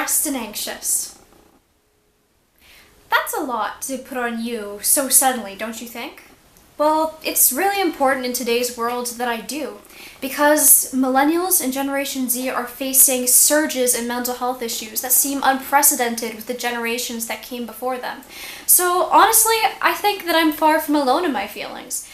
stressed and anxious. That's a lot to put on you so suddenly, don't you think? Well, it's really important in today's world that I do, because millennials and Generation Z are facing surges in mental health issues that seem unprecedented with the generations that came before them. So honestly, I think that I'm far from alone in my feelings,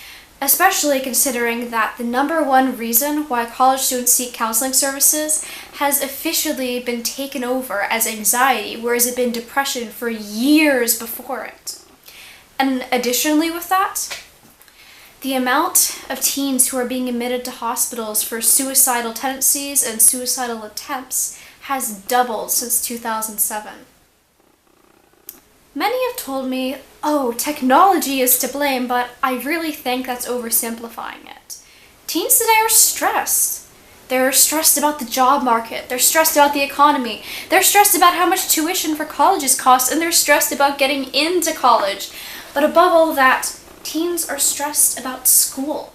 especially considering that the number one reason why college students seek counseling services has officially been taken over as anxiety, whereas it had been depression for years before it. And additionally with that, the amount of teens who are being admitted to hospitals for suicidal tendencies and suicidal attempts has doubled since 2007. Many have told me, oh, technology is to blame, but I really think that's oversimplifying it. Teens today are stressed. They're stressed about the job market, they're stressed about the economy, they're stressed about how much tuition for colleges costs, and they're stressed about getting into college. But above all that, teens are stressed about school.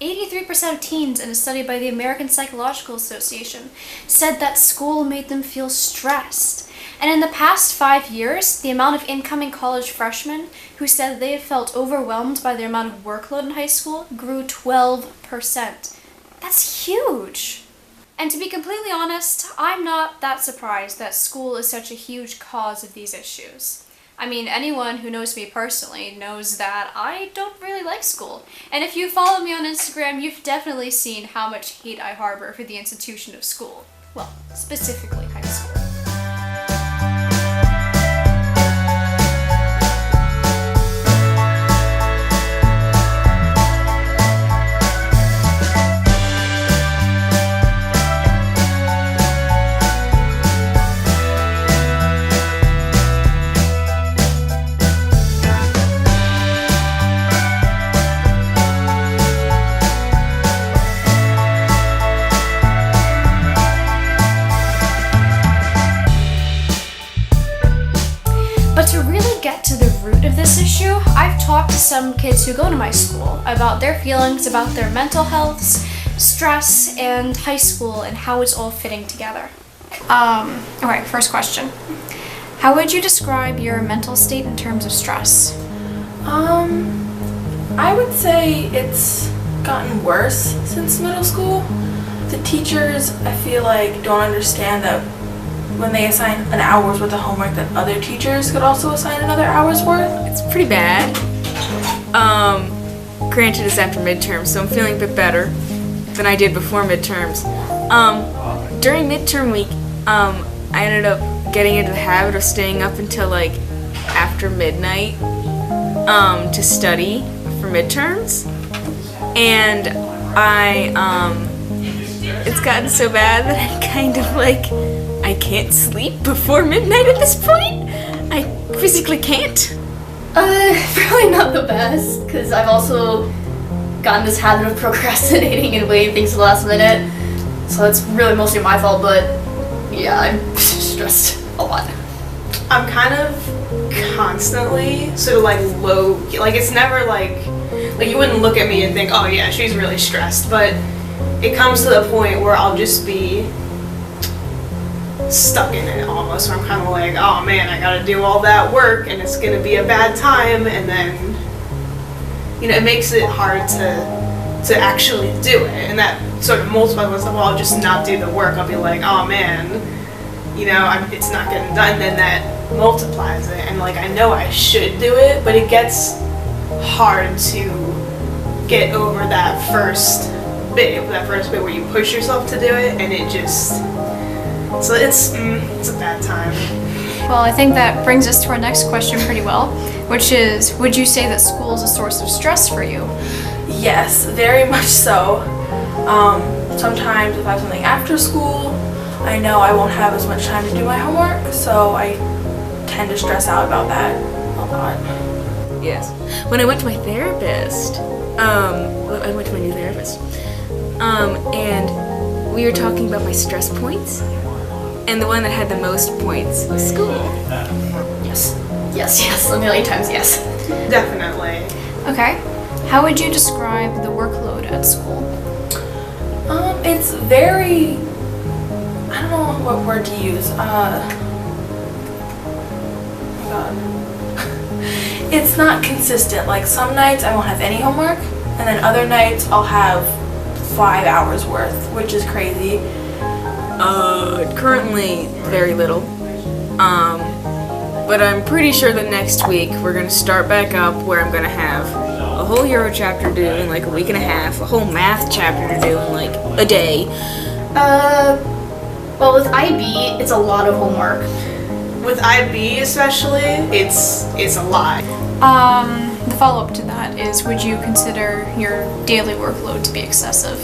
83% of teens in a study by the American Psychological Association said that school made them feel stressed. And in the past 5 years, the amount of incoming college freshmen who said they had felt overwhelmed by the amount of workload in high school grew 12%. That's huge! And to be completely honest, I'm not that surprised that school is such a huge cause of these issues. I mean, anyone who knows me personally knows that I don't really like school. And if you follow me on Instagram, you've definitely seen how much hate I harbor for the institution of school. Well, specifically high school. But to really get to the root of this issue, I've talked to some kids who go to my school about their feelings about their mental health, stress, and high school and how it's all fitting together. Alright, first question. How would you describe your mental state in terms of stress? I would say it's gotten worse since middle school. The teachers, I feel like, don't understand that when they assign an hour's worth of homework that other teachers could also assign another hour's worth. It's pretty bad. Granted it's after midterms, so I'm feeling a bit better than I did before midterms. During midterm week, I ended up getting into the habit of staying up until like after midnight to study for midterms. And it's gotten so bad that I'm kind of like, I can't sleep before midnight at this point. I physically can't. Probably not the best, because I've also gotten this habit of procrastinating and waiting things to the last minute. So it's really mostly my fault, but yeah, I'm stressed a lot. I'm kind of constantly sort of like low, like it's never like you wouldn't look at me and think, oh yeah, she's really stressed, but it comes to the point where I'll just be stuck in it almost, where I'm kind of like, oh man, I gotta do all that work and it's gonna be a bad time, and then, you know, it makes it hard to actually do it, and that sort of multiplies with, well, I'll just not do the work. I'll be like, oh man, you know, it's not getting done, then that multiplies it, and like I know I should do it, but it gets hard to get over that first bit where you push yourself to do it, and it just, so it's a bad time. Well, I think that brings us to our next question pretty well, which is, would you say that school is a source of stress for you? Yes, very much so. Sometimes if I have something after school, I know I won't have as much time to do my homework, so I tend to stress out about that a lot. Yes. When I went to my therapist, I went to my new therapist, and we were talking about my stress points, and the one that had the most points was school. Yes, a million times yes. Definitely. Okay. How would you describe the workload at school? It's very, I don't know what word to use. Oh my god. It's not consistent. Like some nights I won't have any homework, and then other nights I'll have 5 hours worth, which is crazy. Currently very little. But I'm pretty sure that next week we're gonna start back up where I'm gonna have a whole Euro chapter due in like a week and a half, a whole math chapter to do in like a day. Well, with IB, it's a lot of homework. With IB especially, it's a lot. The follow-up to that is, would you consider your daily workload to be excessive?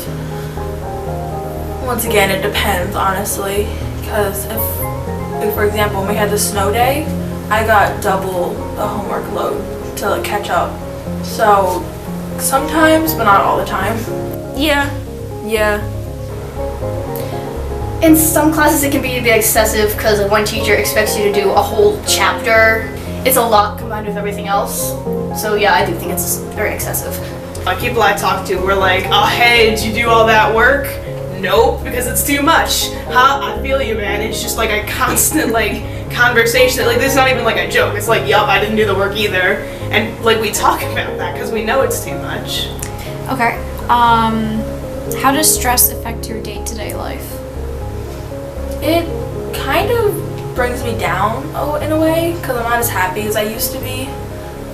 Once again, it depends, honestly, because if for example, when we had the snow day, I got double the homework load to like, catch up. So sometimes, but not all the time. Yeah. In some classes, it can be a bit excessive because one teacher expects you to do a whole chapter. It's a lot combined with everything else. So yeah, I do think it's very excessive. Like people I talk to were like, oh hey, did you do all that work? Nope, because it's too much. Huh? I feel you, man. It's just like a constant like conversation. Like this is not even like a joke. It's like, yup, I didn't do the work either. And like we talk about that because we know it's too much. Okay. How does stress affect your day-to-day life? It kind of brings me down in a way because I'm not as happy as I used to be,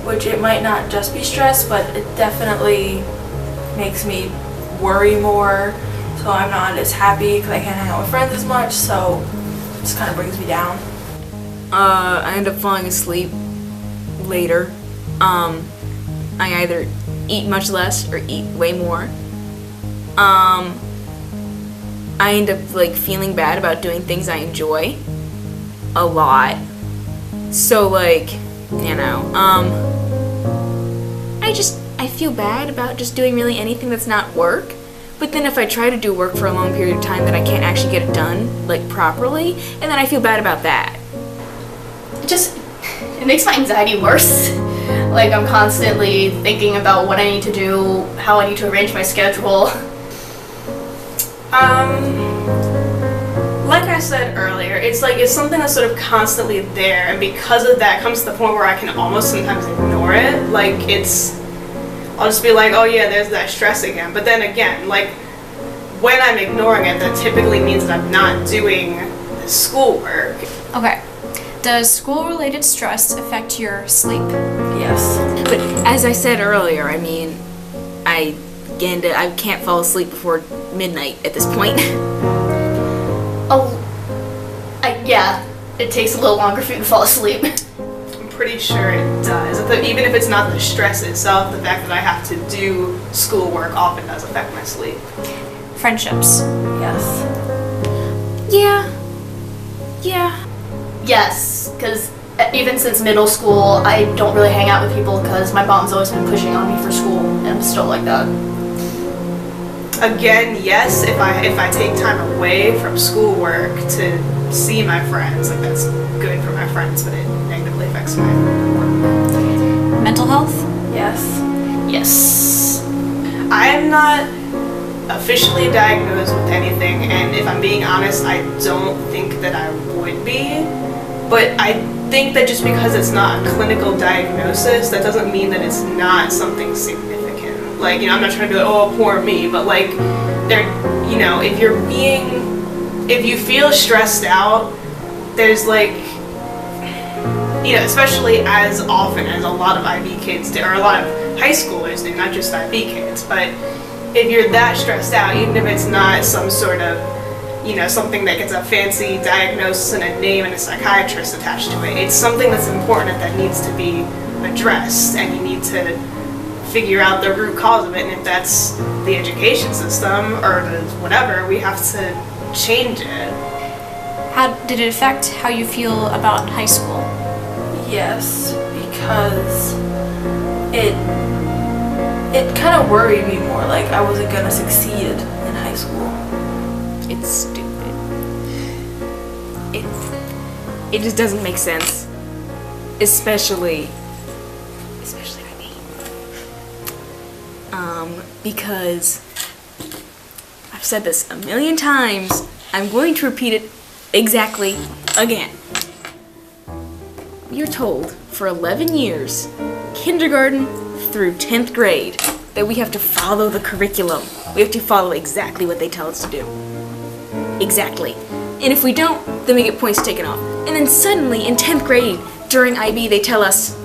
which it might not just be stress, but it definitely makes me worry more, so I'm not as happy because I can't hang out with friends as much, so it just kind of brings me down. I end up falling asleep later. I either eat much less or eat way more. I end up like feeling bad about doing things I enjoy a lot. So like, you know, I feel bad about just doing really anything that's not work. But then if I try to do work for a long period of time, then I can't actually get it done like properly, and then I feel bad about that. It makes my anxiety worse. Like I'm constantly thinking about what I need to do, how I need to arrange my schedule. Like I said earlier, it's something that's sort of constantly there, and because of that comes to the point where I can almost sometimes ignore it. Like I'll just be like, oh yeah, there's that stress again. But then again, like when I'm ignoring it, that typically means that I'm not doing the schoolwork. Okay. Does school-related stress affect your sleep? Yes. But as I said earlier, I mean, I can't fall asleep before midnight at this point. Yeah, it takes a little longer for you to fall asleep. I'm pretty sure it does. Even if it's not the stress itself, the fact that I have to do schoolwork often does affect my sleep. Friendships. Yes. Yeah. Yes, because even since middle school, I don't really hang out with people because my mom's always been pushing on me for school, and I'm still like that. Again, yes, if I take time away from schoolwork to see my friends, like that's good for my friends, but it negatively affects my work. Mental health? Yes. Yes. I'm not officially diagnosed with anything, and if I'm being honest, I don't think that I would be. But I think that just because it's not a clinical diagnosis, that doesn't mean that it's not something significant. Like, I'm not trying to be like, oh, poor me, but like, if you feel stressed out, there's like, especially as often as a lot of IB kids do, or a lot of high schoolers do, not just IB kids, but if you're that stressed out, even if it's not some sort of, something that gets a fancy diagnosis and a name and a psychiatrist attached to it, it's something that's important that needs to be addressed, and you need to figure out the root cause of it, and if that's the education system or the whatever, we have to change it. How did it affect how you feel about high school? Yes, because it kind of worried me more, like I wasn't gonna succeed in high school. It's stupid. It just doesn't make sense. Especially by me. Because I've said this a million times, I'm going to repeat it exactly again. We are told for 11 years, kindergarten through 10th grade, that we have to follow the curriculum. We have to follow exactly what they tell us to do. Exactly. And if we don't, then we get points taken off. And then suddenly in 10th grade, during IB, they tell us,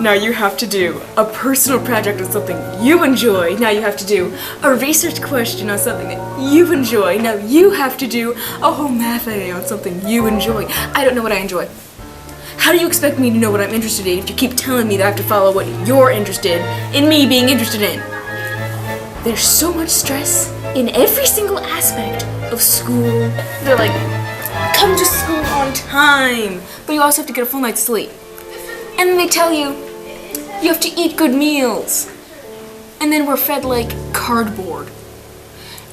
now you have to do a personal project on something you enjoy. Now you have to do a research question on something that you enjoy. Now you have to do a whole math essay on something you enjoy. I don't know what I enjoy. How do you expect me to know what I'm interested in if you keep telling me that I have to follow what you're interested in me being interested in? There's so much stress in every single aspect of school. They're like, come to school on time, but you also have to get a full night's sleep. And then they tell you, you have to eat good meals. And then we're fed like cardboard.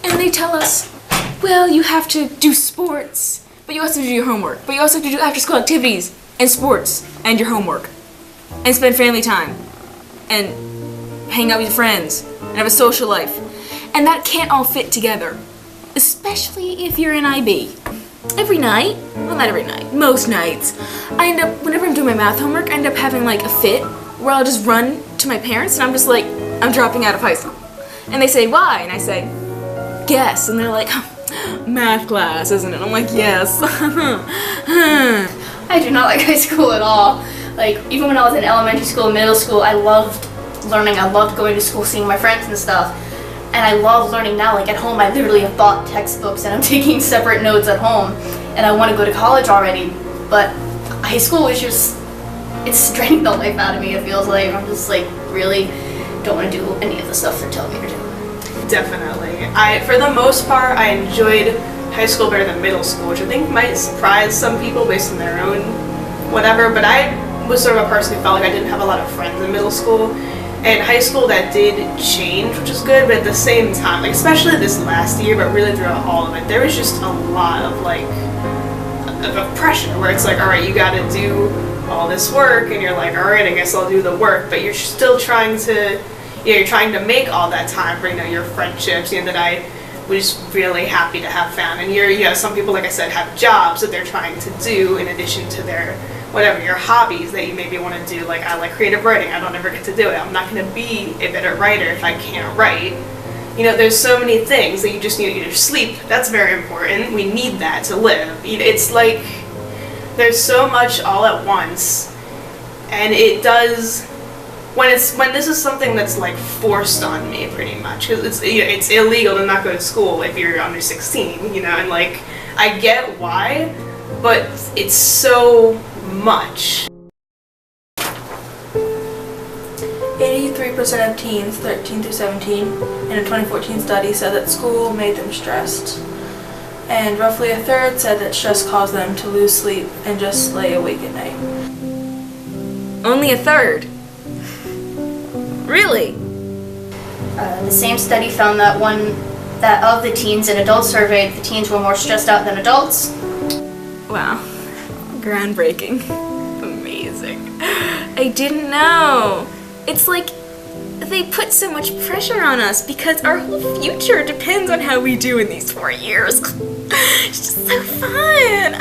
And they tell us, well, you have to do sports, but you also have to do your homework. But you also have to do after-school activities and sports and your homework. And spend family time. And hang out with your friends. And have a social life. And that can't all fit together. Especially if you're in IB. Every night, well not every night, most nights, I end up, whenever I'm doing my math homework, I end up having like a fit where I'll just run to my parents and I'm just like, I'm dropping out of high school. And they say, why? And I say, guess. And they're like, math class, isn't it? I'm like, yes. I do not like high school at all. Like, even when I was in elementary school, middle school, I loved learning. I loved going to school, seeing my friends and stuff. And I love learning now. Like, at home, I literally have bought textbooks and I'm taking separate notes at home. And I want to go to college already. But high school is just, it's draining the life out of me, it feels like. I'm just like, really don't want to do any of the stuff they're telling me to do. Definitely. For the most part, I enjoyed high school better than middle school, which I think might surprise some people based on their own whatever, but I was sort of a person who felt like I didn't have a lot of friends in middle school. And high school, that did change, which is good, but at the same time, like especially this last year, but really throughout all of it, there was just a lot of like, of pressure where it's like, all right, you gotta do all this work, and you're like, all right, I guess I'll do the work, but you're still trying to, you're trying to make all that time for, your friendships, that I was really happy to have found. And some people, like I said, have jobs that they're trying to do in addition to their whatever, your hobbies that you maybe want to do. Like, I like creative writing, I don't ever get to do it. I'm not going to be a better writer if I can't write. There's so many things that you just need. Sleep, that's very important. We need that to live. It's like, there's so much all at once, and it does, when this is something that's like forced on me pretty much, because it's illegal to not go to school if you're under 16, and like, I get why, but it's so much. 83% of teens 13 through 17 in a 2014 study said that school made them stressed. And roughly a third said that stress caused them to lose sleep and just lay awake at night. Only a third? Really? The same study found that that of the teens and adults surveyed, the teens were more stressed out than adults. Wow. Groundbreaking. Amazing. I didn't know. It's like they put so much pressure on us because our whole future depends on how we do in these 4 years. It's just so fun.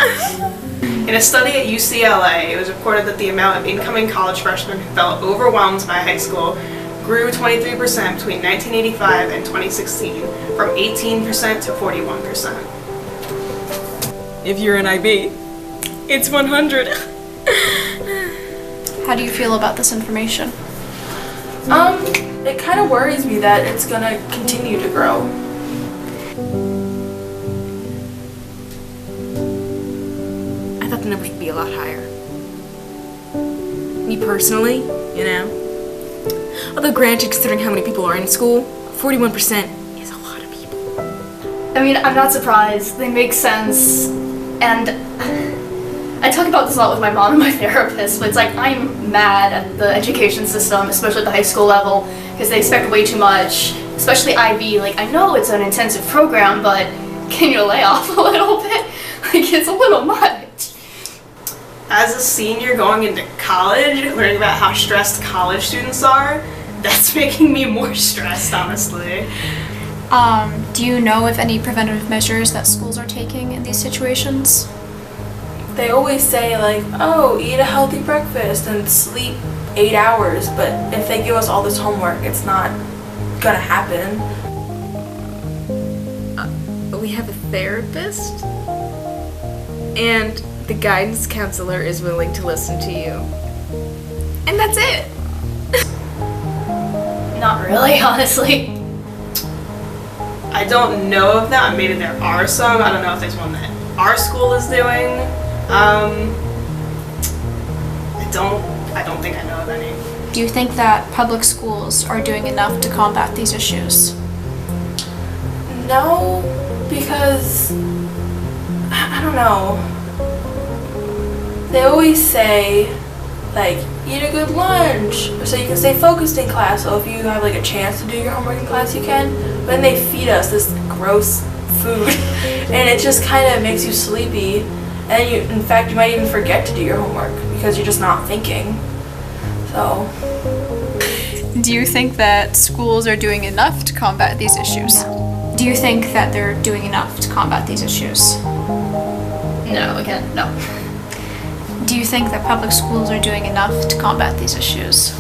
In a study at UCLA, it was reported that the amount of incoming college freshmen who felt overwhelmed by high school grew 23% between 1985 and 2016, from 18% to 41%. If you're an IB, it's 100. How do you feel about this information? It kind of worries me that it's gonna continue to grow. I thought the numbers would be a lot higher. Me personally, Although granted, considering how many people are in school, 41% is a lot of people. I mean, I'm not surprised. They make sense. And I talk about this a lot with my mom and my therapist, but it's like, I'm mad at the education system, especially at the high school level, because they expect way too much, especially IB. Like, I know it's an intensive program, but can you lay off a little bit? Like, it's a little much. As a senior going into college, learning about how stressed college students are, that's making me more stressed, honestly. Do you know of any preventative measures that schools are taking in these situations? They always say like, oh, eat a healthy breakfast and sleep 8 hours, but if they give us all this homework, it's not gonna happen. We have a therapist, and the guidance counselor is willing to listen to you. And that's it. Not really, honestly. I don't know of that. Maybe there are some. I don't know if there's one that our school is doing. I don't think I know of any. Do you think that public schools are doing enough to combat these issues? No, because I don't know. They always say like, eat a good lunch so you can stay focused in class. So if you have like a chance to do your homework in class, you can. But then they feed us this gross food and it just kind of makes you sleepy. And in fact, you might even forget to do your homework because you're just not thinking. So. Do you think that schools are doing enough to combat these issues? Do you think that they're doing enough to combat these issues? No, again, no. Do you think that public schools are doing enough to combat these issues?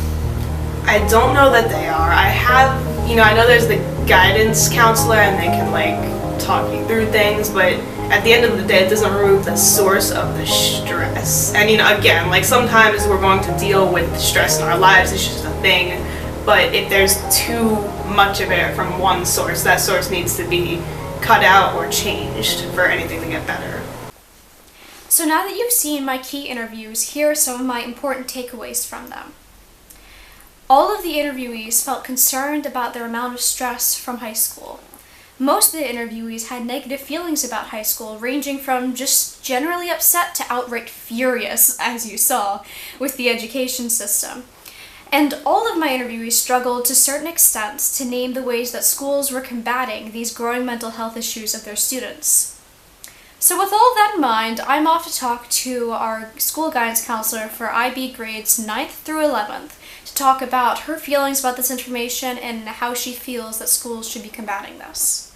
I don't know that they are. I know there's the guidance counselor and they can like talk you through things, but at the end of the day, it doesn't remove the source of the stress. And again, like sometimes we're going to deal with stress in our lives, it's just a thing. But if there's too much of it from one source, that source needs to be cut out or changed for anything to get better. So now that you've seen my key interviews, here are some of my important takeaways from them. All of the interviewees felt concerned about their amount of stress from high school. Most of the interviewees had negative feelings about high school, ranging from just generally upset to outright furious, as you saw, with the education system. And all of my interviewees struggled to certain extents to name the ways that schools were combating these growing mental health issues of their students. So with all of that in mind, I'm off to talk to our school guidance counselor for IB grades 9th through 11th to talk about her feelings about this information and how she feels that schools should be combating this.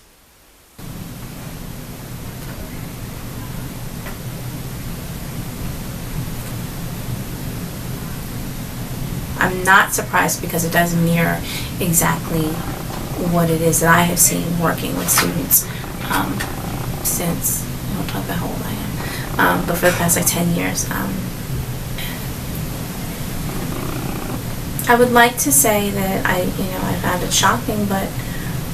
I'm not surprised because it does mirror exactly what it is that I have seen working with students since, I don't talk about how old I am, but for the past like 10 years. I would like to say that I found it shocking, but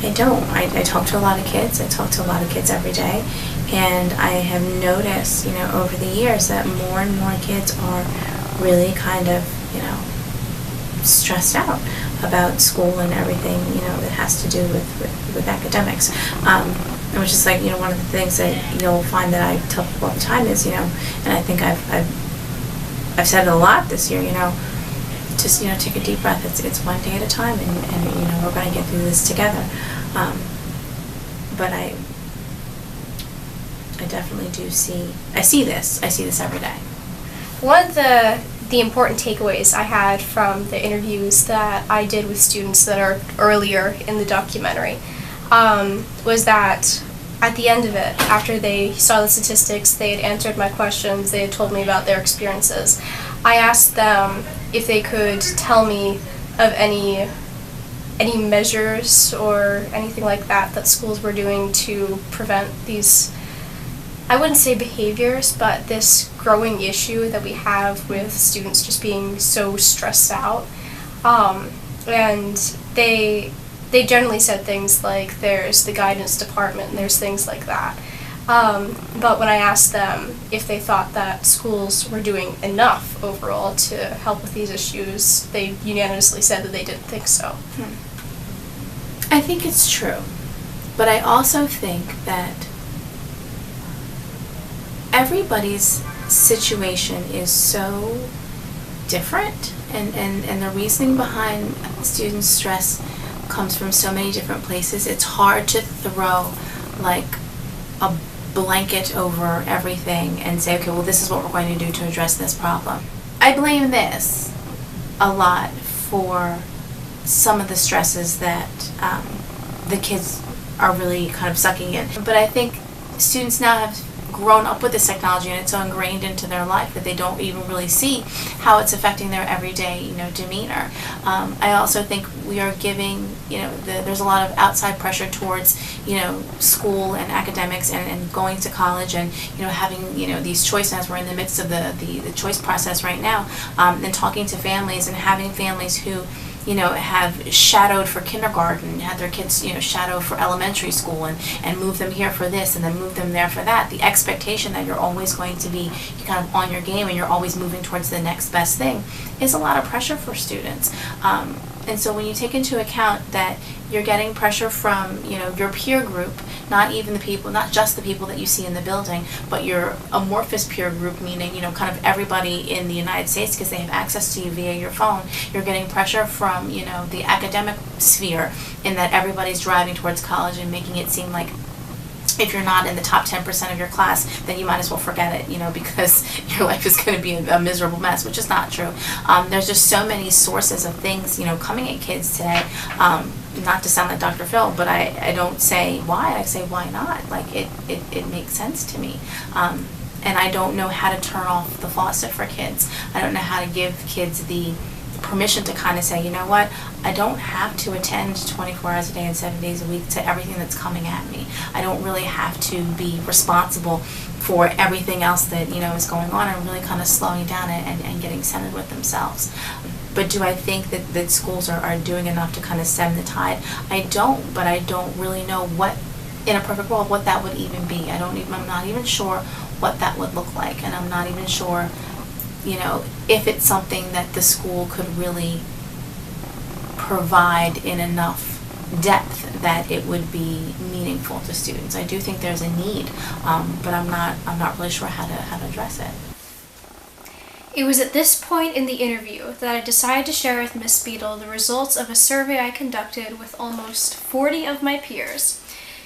I don't. I talk to a lot of kids. I talk to a lot of kids every day, and I have noticed, over the years that more and more kids are really kind of, stressed out about school and everything, that has to do with academics. Which is like, one of the things that you'll find that I tell people all the time is, and I think I've said it a lot this year, just, take a deep breath. It's one day at a time, and we're going to get through this together. But I definitely do I see this every day. One of the important takeaways I had from the interviews that I did with students that are earlier in the documentary was that at the end of it, after they saw the statistics, they had answered my questions, they had told me about their experiences, I asked them if they could tell me of any measures or anything like that schools were doing to prevent these, I wouldn't say behaviors, but this growing issue that we have with students just being so stressed out. And they generally said things like there's the guidance department and there's things like that. But when I asked them if they thought that schools were doing enough overall to help with these issues, they unanimously said that they didn't think so. I think it's true, but I also think that everybody's situation is so different, and the reasoning behind student stress comes from so many different places. It's hard to throw like a blanket over everything and say, okay, well, this is what we're going to do to address this problem. I blame this a lot for some of the stresses that the kids are really kind of sucking in. But I think students now have grown up with this technology, and it's so ingrained into their life that they don't even really see how it's affecting their everyday, demeanor. I also think we are giving, there's a lot of outside pressure towards, school and academics and going to college and, having, these choices. We're in the midst of the choice process right now, and talking to families and having families who have shadowed for kindergarten, had their kids, shadow for elementary school and move them here for this and then move them there for that. The expectation that you're always going to be kind of on your game and you're always moving towards the next best thing is a lot of pressure for students. And so when you take into account that you're getting pressure from, your peer group, not just the people that you see in the building, but your amorphous peer group, meaning, kind of everybody in the United States because they have access to you via your phone. You're getting pressure from, the academic sphere in that everybody's driving towards college and making it seem like if you're not in the top 10% of your class, then you might as well forget it, because your life is going to be a miserable mess, which is not true. There's just so many sources of things, coming at kids today. Not to sound like Dr. Phil, but I don't say why, I say why not. Like, it makes sense to me. And I don't know how to turn off the faucet for kids. I don't know how to give kids the permission to kind of say, you know what, I don't have to attend 24 hours a day and 7 days a week to everything that's coming at me. I don't really have to be responsible for everything else that, is going on, and really kind of slowing down and getting centered with themselves. But do I think that schools are doing enough to kind of stem the tide? I don't, but I don't really know what, in a perfect world, what that would even be. I'm not even sure what that would look like, and I'm not even sure if it's something that the school could really provide in enough depth that it would be meaningful to students. I do think there's a need, but I'm not really sure how to address it. It was at this point in the interview that I decided to share with Miss Beadle the results of a survey I conducted with almost 40 of my peers,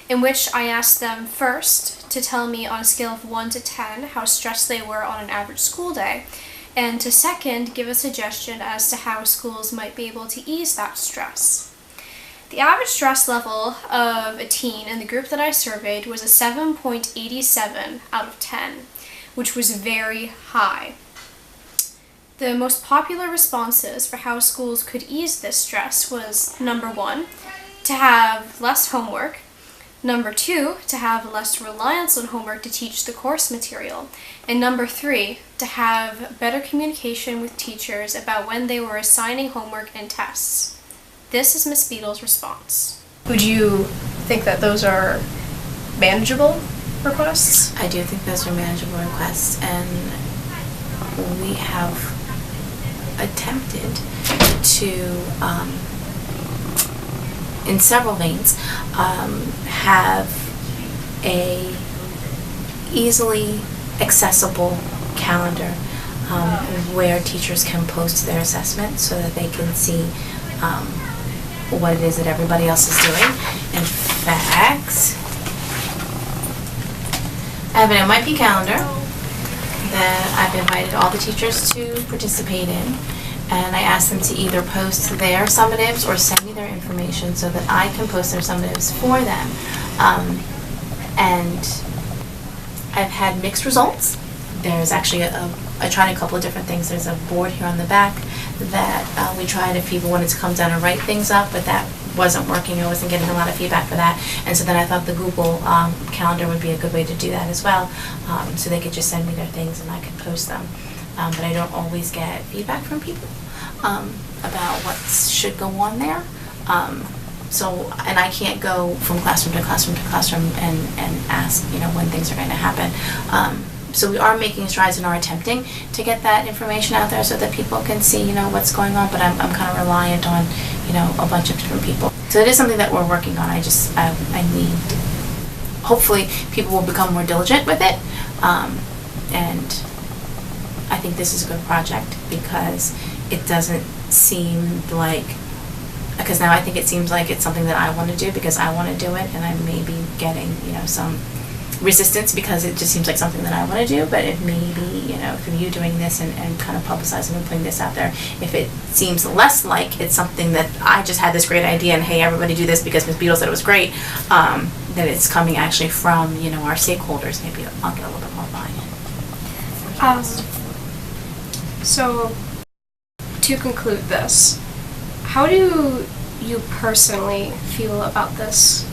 in which I asked them first to tell me on a scale of 1 to 10 how stressed they were on an average school day, and to second, give a suggestion as to how schools might be able to ease that stress. The average stress level of a teen in the group that I surveyed was a 7.87 out of 10, which was very high. The most popular responses for how schools could ease this stress was number 1, to have less homework, number 2, to have less reliance on homework to teach the course material, and number 3, to have better communication with teachers about when they were assigning homework and tests. This is Miss Beadle's response. Would you think that those are manageable requests? I do think those are manageable requests, and we have attempted to, in several veins, have a easily accessible calendar where teachers can post their assessment so that they can see what it is that everybody else is doing. In fact, I have an MYP calendar that I've invited all the teachers to participate in, and I asked them to either post their summatives or send me their information so that I can post their summatives for them. And I've had mixed results. There's actually I tried a couple of different things. There's a board here on the back that we tried if people wanted to come down and write things up, but that wasn't working. I wasn't getting a lot of feedback for that. And so then I thought the Google Calendar would be a good way to do that as well. So they could just send me their things and I could post them. But I don't always get feedback from people about what should go on there. And I can't go from classroom to classroom to classroom and ask, when things are going to happen. So we are making strides and are attempting to get that information out there so that people can see, what's going on. But I'm kind of reliant on, a bunch of different people. So it is something that we're working on. I need, hopefully people will become more diligent with it. And I think this is a good project because it doesn't seem like, because now I think it seems like it's something that I want to do because I want to do it, and I may be getting, some resistance because it just seems like something that I want to do, but if maybe, through you doing this and kind of publicizing and putting this out there, if it seems less like it's something that I just had this great idea and hey, everybody do this because Ms. Beadle said it was great, that it's coming actually from, our stakeholders, maybe I'll get a little bit more buy-in. So, to conclude this, how do you personally feel about this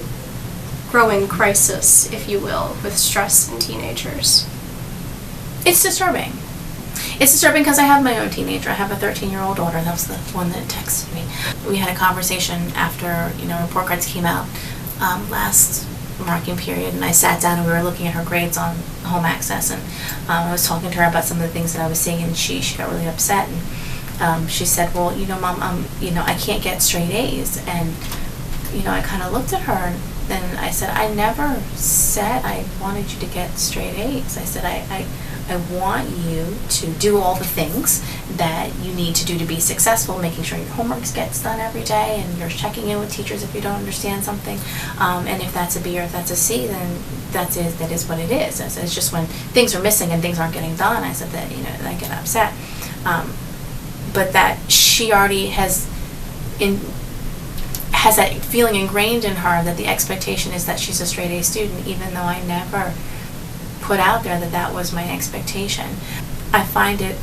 growing crisis, if you will, with stress in teenagers? It's disturbing. It's disturbing because I have my own teenager. I have a 13-year-old daughter. That was the one that texted me. We had a conversation after, report cards came out last marking period, and I sat down and we were looking at her grades on home access, and I was talking to her about some of the things that I was seeing, and she got really upset, and she said, well, Mom, I can't get straight A's, and, I kind of looked at her, and I said, I never said I wanted you to get straight A's. I said, I want you to do all the things that you need to do to be successful, making sure your homework gets done every day, and you're checking in with teachers if you don't understand something. And if that's a B or if that's a C, then that is what it is. It's just when things are missing and things aren't getting done, I said that, that I get upset. But that she already has that feeling ingrained in her that the expectation is that she's a straight A student, even though I never put out there that was my expectation. I find it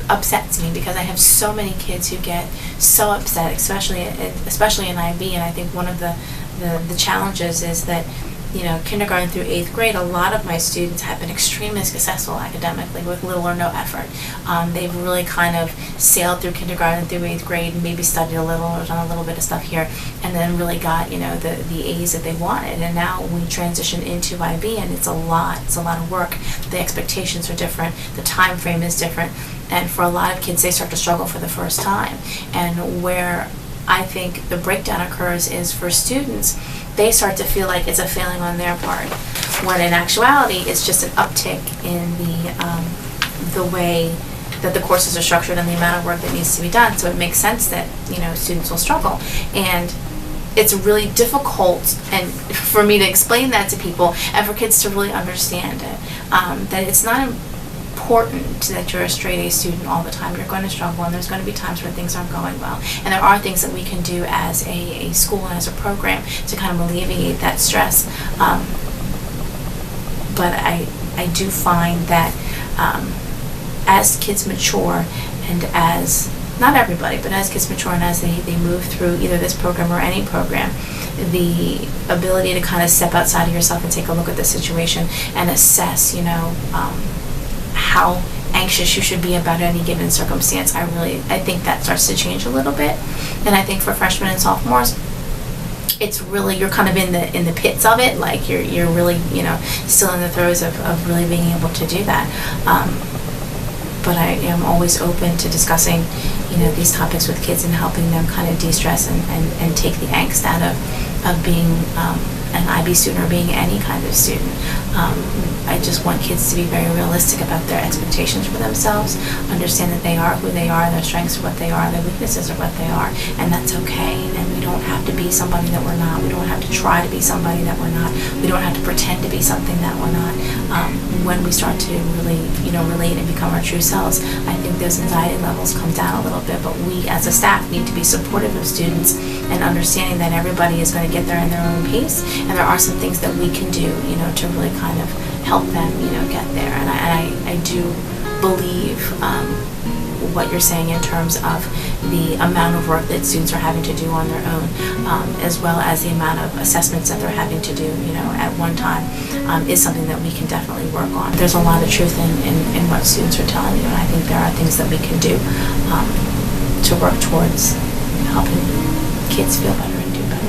upsets me because I have so many kids who get so upset, especially in IB, and I think one of the challenges is that kindergarten through 8th grade, a lot of my students have been extremely successful academically with little or no effort. They've really kind of sailed through kindergarten through 8th grade and maybe studied a little or done a little bit of stuff here, and then really got the A's that they wanted. And now we transition into IB, and it's a lot of work. The expectations are different, the time frame is different, and for a lot of kids they start to struggle for the first time. And where I think the breakdown occurs is for students, they start to feel like it's a failing on their part, when in actuality it's just an uptick in the way that the courses are structured and the amount of work that needs to be done. So it makes sense that students will struggle, and it's really difficult and for me to explain that to people and for kids to really understand it, that it's not important that you're a straight A student all the time. You're going to struggle, and there's going to be times where things aren't going well, and there are things that we can do as a school and as a program to kind of alleviate that stress, but I do find that as kids mature, and as not everybody, but as kids mature and as they move through either this program or any program, the ability to kind of step outside of yourself and take a look at the situation and assess how anxious you should be about any given circumstance, I think that starts to change a little bit. And I think for freshmen and sophomores, it's really, you're kind of in the pits of it, like you're really still in the throes of really being able to do that. But I am always open to discussing these topics with kids and helping them kind of de-stress and take the angst out of being an IB student or being any kind of student. I just want kids to be very realistic about their expectations for themselves, understand that they are who they are, their strengths are what they are, their weaknesses are what they are, and that's okay. And we don't have to be somebody that we're not. We don't have to try to be somebody that we're not. We don't have to pretend to be something that we're not. When we start to really, relate and become our true selves, I think those anxiety levels come down a little bit. But we, as a staff, need to be supportive of students and understanding that everybody is going to get there in their own pace, and there are some things that we can do, to really kind of help them, get there. And I do believe what you're saying in terms of the amount of work that students are having to do on their own, as well as the amount of assessments that they're having to do, at one time, is something that we can definitely work on. There's a lot of truth in what students are telling you, and I think there are things that we can do to work towards helping kids feel better and do better.